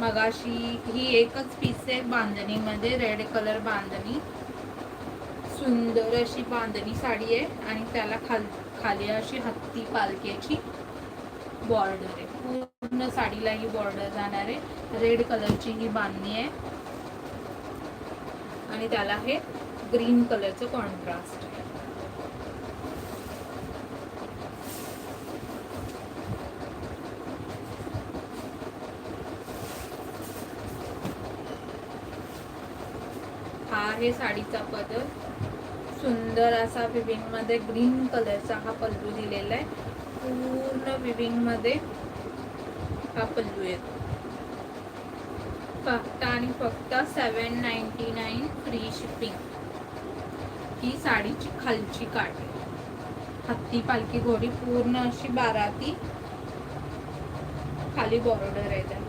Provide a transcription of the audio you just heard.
मगाशी ही एकच पीस आहे बांधणीमध्ये, रेड कलर बांधणी, सुंदर अशी बांधणी साडी आहे आणि त्याला खाली अशी हत्ती पालख्याची बॉर्डर आहे. पूर्ण साडीला ही बॉर्डर जाणार आहे. रेड कलरची ही बांधणी आहे आणि त्याला हे ग्रीन कलरचं कॉन्ट्रास्ट आहे. हा आहे साडीचा पदर, सुंदर असा विविंग मध्ये ग्रीन कलरचा हा पल्लू दिलेला आहे. पूर्ण विविंग मध्ये हा पल्लू येतो. फक्त आणि फक्त 799 फ्री शिपिंग. ही साडीची खालची काठ आहे. हत्ती पालखी घोडी पूर्ण अशी बाराती, खाली बॉर्डर आहे.